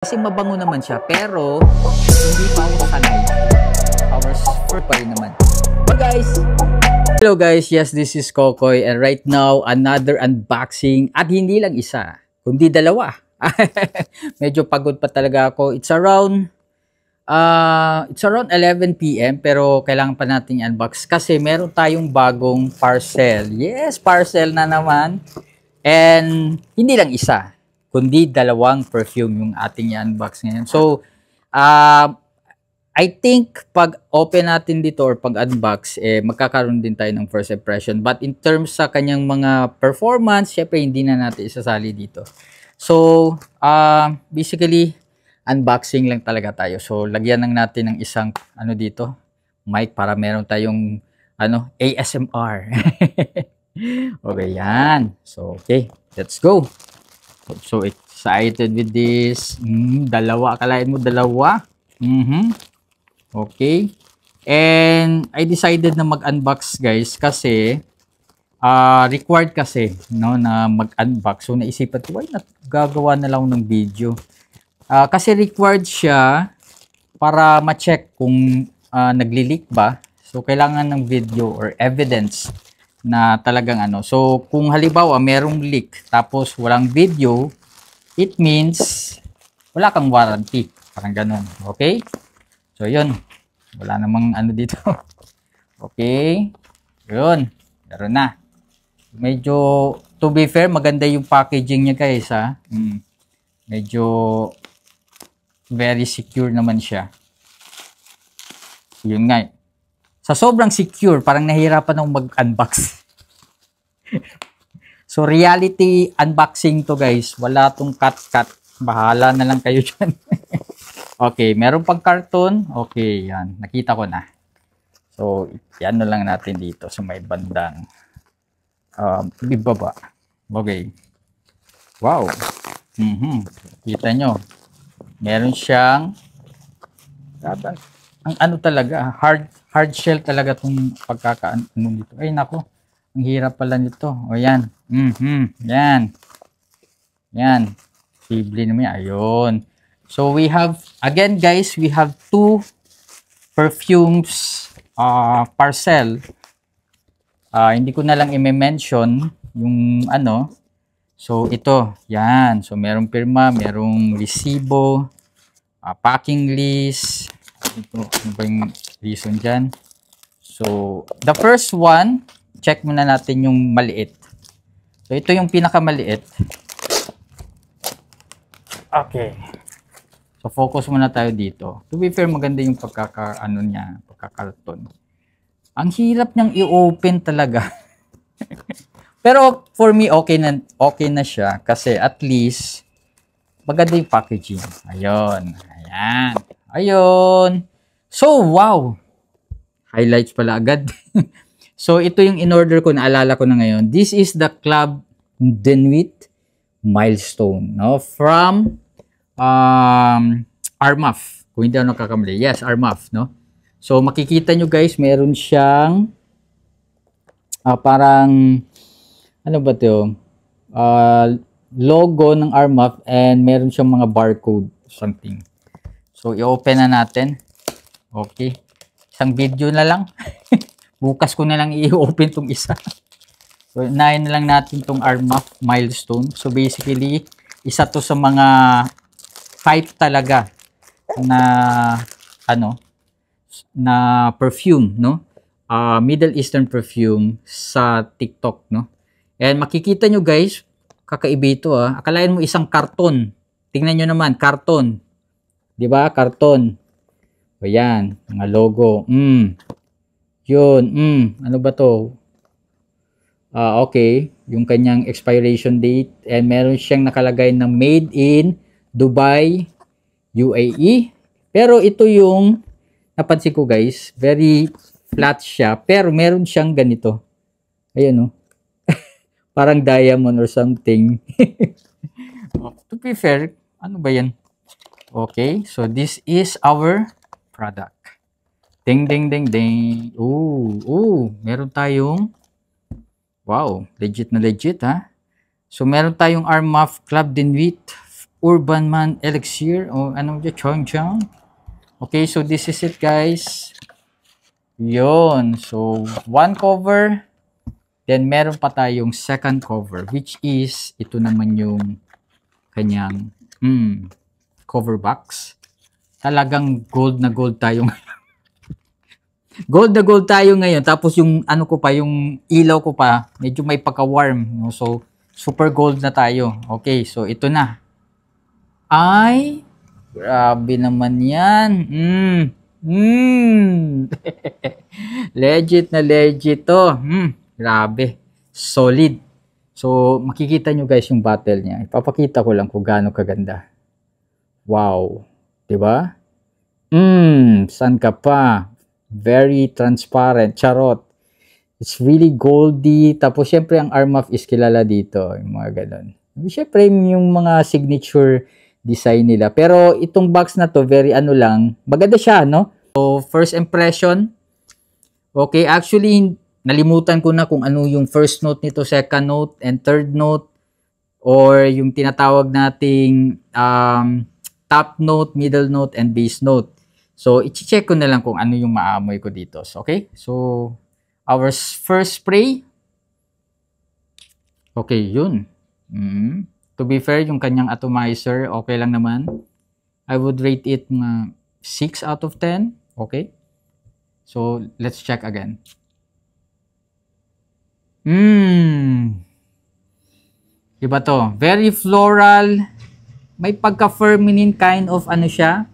Kasi mabango naman siya, pero hindi pa ako sanay. Ours for pa rin naman. But guys, hello guys, yes, this is Kokoy and right now another unboxing at hindi lang isa, kundi dalawa. Medyo pagod pa talaga ako. It's around 11 PM pero kailangan pa nating unbox kasi meron tayong bagong parcel. Yes, parcel na naman. And hindi lang isa, kundi dalawang perfume yung ating i-unbox ngayon. So, I think pag open natin dito or pag unbox, magkakaroon din tayo ng first impression. But in terms sa kanyang mga performance, syempre hindi na natin isasali dito. So, basically, unboxing lang talaga tayo. So, lagyan lang natin ng isang, dito, mic para meron tayong, ASMR. Okay, yan. So, okay, let's go. So excited with this. Dalawa. Akalain mo dalawa? Okay. And I decided na mag-unbox guys kasi required kasi no, na mag-unbox. So naisipan ko, why not gagawa na lang ng video. Kasi required siya para ma-check kung nagli-leak ba. So kailangan ng video or evidence na talagang So, kung halimbawa merong leak tapos walang video, it means wala kang warranty. Parang ganun. Okay? So, yun. Wala namang dito. Okay? Yun. Meron na. Medyo, to be fair, maganda yung packaging niya guys, ha? Medyo very secure naman siya. Yun nga. Sa sobrang secure, parang nahihirapan akong mag-unbox. So, reality unboxing to guys. Wala tong cut-cut. Bahala na lang kayo dyan. Okay, meron pang karton. Okay, yan. Nakita ko na. So, yan na lang natin dito sa may bandang bibaba. Okay. Wow. Kita nyo. Meron siyang ang talaga, hard shell talaga itong dito. Ay, nako. Ang hirap pala nito. O, yan. Yan. Yan. Posible naman yan. Ayun. So, we have, again guys, we have two perfumes parcel. Hindi ko na lang i-mention yung So, ito. Yan. So, merong pirma, merong resibo, packing list. Ito, ano ba yung reason dyan? So, the first one, check muna natin yung maliit. So, ito yung pinakamaliit. Okay. So, focus muna tayo dito. To be fair, maganda yung pagkakarton. Ang hirap niyang i-open talaga. Pero, for me, okay na siya. Kasi, at least, maganda yung packaging. Ayun. Ayan. Ayun. So, wow. Highlights pala agad. So, ito yung in-order ko, naalala ko na ngayon. This is the Club de Nuit Milestone, no? From Armaf. Kung hindi ako nakakamali. Yes, Armaf, no? So, makikita nyo guys, meron siyang parang ano ba ito? Logo ng Armaf and meron siyang mga barcode something. So, i-open na natin. Okay. Isang video na lang. Bukas ko na lang i-open tong isa. So, unahin na lang natin tong Armaf Milestone. So, basically, isa to sa mga hype talaga na na perfume, no? Middle Eastern perfume sa TikTok, no? And makikita nyo guys, kakaiba ito Akalain mo isang karton. Tingnan nyo naman, karton. 'Di ba? Karton. O yan, mga logo. Yun, ano ba 'to? Okay, yung kanyang expiration date and meron siyang nakalagay na made in Dubai, UAE. Pero ito yung napansin ko guys, very flat siya, pero meron siyang ganito. Ayun Parang diamond or something. To be fair, ano ba yan? Okay, so this is our product. Ding, ding, ding, ding. Meron tayong, wow, legit na legit So meron tayong Armaf Club de Nuit Urban Man Elixir o anong dyan, Chong. Okay, so this is it guys. Yon. So, one cover. Then, meron pa tayong second cover, which is, ito naman yung kanyang cover box. Talagang gold na gold tayo ngayon. Gold na gold tayo ngayon. Tapos yung ano ko pa, yung ilaw ko pa, medyo may pagka-warm. No? So, super gold na tayo. Okay, so ito na. Ay, grabe naman yan. Legit na legit to. Grabe. Solid. So, makikita nyo guys yung battle niya. Ipapakita ko lang kung gaano kaganda. Wow. Diba? San ka pa? Very transparent. Charot. It's really goldy. Tapos, syempre, ang Armaf is kilala dito. Yung mga ganon. Syempre, yung mga signature design nila. Pero, itong box na to, very ano lang. Maganda siya, no? So, first impression. Okay, actually, nalimutan ko na kung ano yung first note nito, second note, and third note, or yung tinatawag nating top note, middle note, and bass note. So, i-check ko na lang kung ano yung maamoy ko dito. So, okay, so, our first spray. Okay, yun. To be fair, yung kanyang atomizer, okay lang naman. I would rate it 6 out of 10. Okay. So, let's check again. Diba to? Very floral. May pagka-feminine kind of ano siya.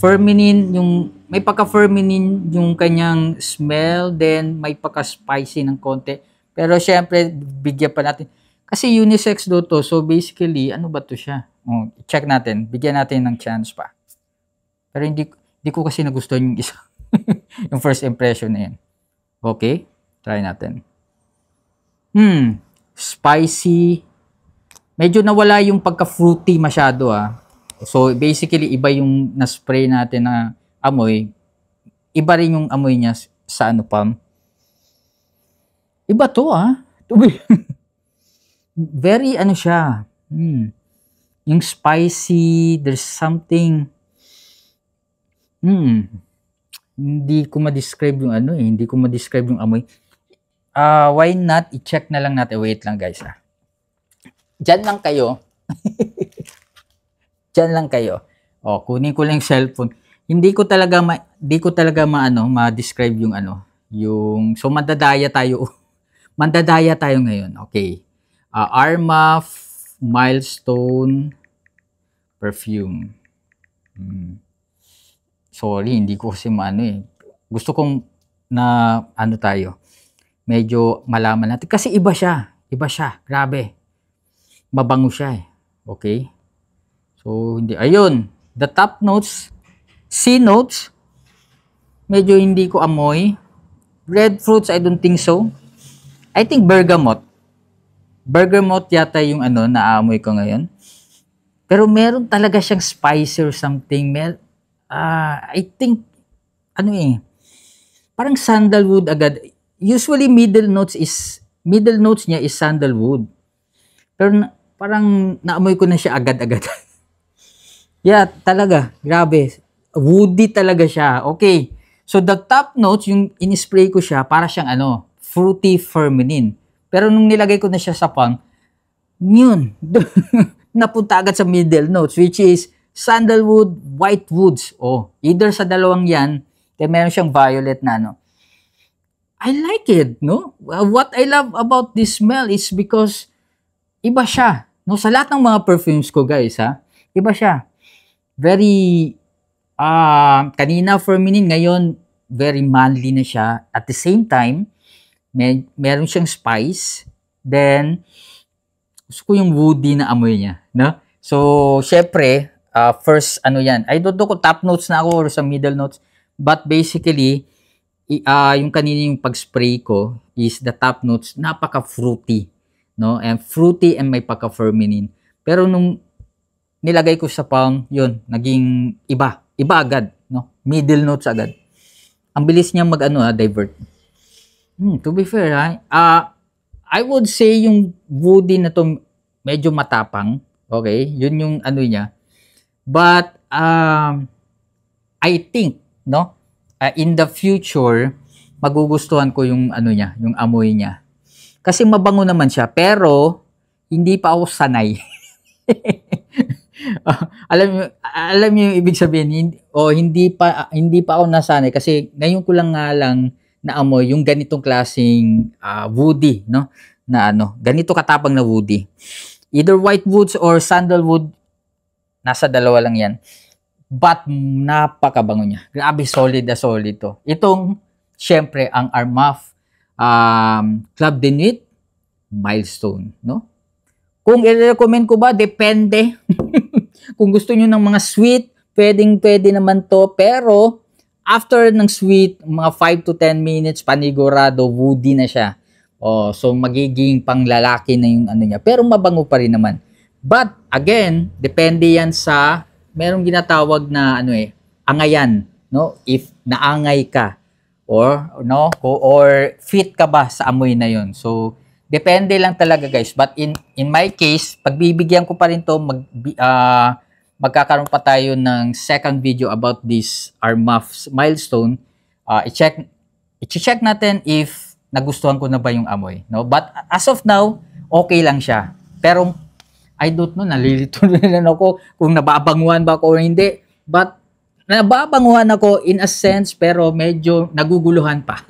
Feminine, may pagka-feminine yung kanyang smell. Then, may pagka-spicy ng konti. Pero, syempre, bigyan pa natin. Kasi unisex do to. So, basically, ano ba to siya? Check natin. Bigyan natin ng chance pa. Pero, hindi ko kasi nagustuhan yung isa. Yung first impression na yun. Okay. Try natin. Spicy. Medyo nawala yung pagka-fruity masyado So, basically, iba yung na-spray natin na amoy. Iba rin yung amoy niya sa ano pa. Iba to Very ano siya. Yung spicy, there's something. Hindi ko ma-describe yung ano hindi ko ma-describe yung amoy. Why not i-check na lang natin. Wait lang guys Diyan lang kayo. Diyan lang kayo. Kunin ko lang yung cellphone. Hindi ko talaga ma-describe yung so mandadaya tayo. Mandadaya tayo ngayon. Okay. Armaf Milestone Perfume. Sorry, hindi ko kasi Gusto kong na tayo. Medyo malaman natin. Kasi iba siya. Grabe. Mabango siya Okay. So, hindi. Ayun. The top notes. C notes. Medyo hindi ko amoy. Red fruits, I don't think so. I think bergamot. Bergamot yata yung naamoy ko ngayon. Pero meron talaga siyang spice or something. I think, parang sandalwood agad. Usually, middle notes niya is sandalwood. Pero parang naamoy ko na siya agad-agad. Yeah, talaga. Grabe. Woody talaga siya. Okay. So, the top notes, yung in-spray ko siya, para siyang fruity feminine. Pero nung nilagay ko na siya sa pang, yun. Napunta agad sa middle notes, which is sandalwood, white woods. Either sa dalawang yan, then meron siyang violet na I like it, no? What I love about this smell is because iba siya. No, sa lahat ng mga perfumes ko, guys, iba siya. Very kanina feminine, ngayon very manly na siya. At the same time, meron siyang spice. Then gusto ko yung woody na amoy niya, no? So, syempre, first yan. I don't know kung top notes na ako or sa middle notes, but basically yung kanina yung pag-spray ko is the top notes, napaka-fruity, no? And fruity and may pagka-feminine. Pero nung nilagay ko sa palm, yun, naging iba agad, no? Middle notes agad. Ang bilis niya divert. To be fair, I would say yung woody na to medyo matapang, Okay? Yun yung ano niya. But, I think, no? In the future, magugustuhan ko yung ano niya, yung amoy niya. Kasi mabango naman siya, pero hindi pa ako sanay. Alam niyo yung ibig sabihin, hindi pa ako nasanay kasi ngayon ko lang nga lang naamoy yung ganitong klaseng woody, no? Na ano, ganito katapang na woody. Either white woods or sandalwood, nasa dalawa lang yan. But napakabango niya. Grabe, solid na solid to. Itong, syempre, ang Armaf Club de Nuit Milestone, no? Kung i-recommend ko ba, depende. Kung gusto niyo ng mga sweet, pwede naman to. Pero, after ng sweet, mga 5 to 10 minutes, panigurado, woody na siya. Oh, so, magiging panglalaki na yung ano niya. Pero, mabango pa rin naman. But, again, depende yan sa, merong ginatawag na, angayan. No? If naangay ka, or fit ka ba sa amoy na yon. So, depende lang talaga guys. But in my case, pagbibigyan ko pa rin to, magkakaroon pa tayo ng second video about this Armaf Milestone. I-check natin if nagustuhan ko na ba yung amoy. No? But as of now, okay lang siya. Pero I don't know, nalilito na rin ako kung nababanguhan ba ako o hindi. But nababanguhan ako in a sense, pero medyo naguguluhan pa.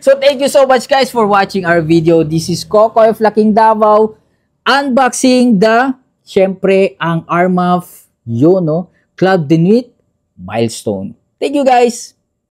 So, thank you so much guys for watching our video. This is Coco of Laking Davao, unboxing syempre, ang Armaf Club de Nuit Milestone. Thank you guys!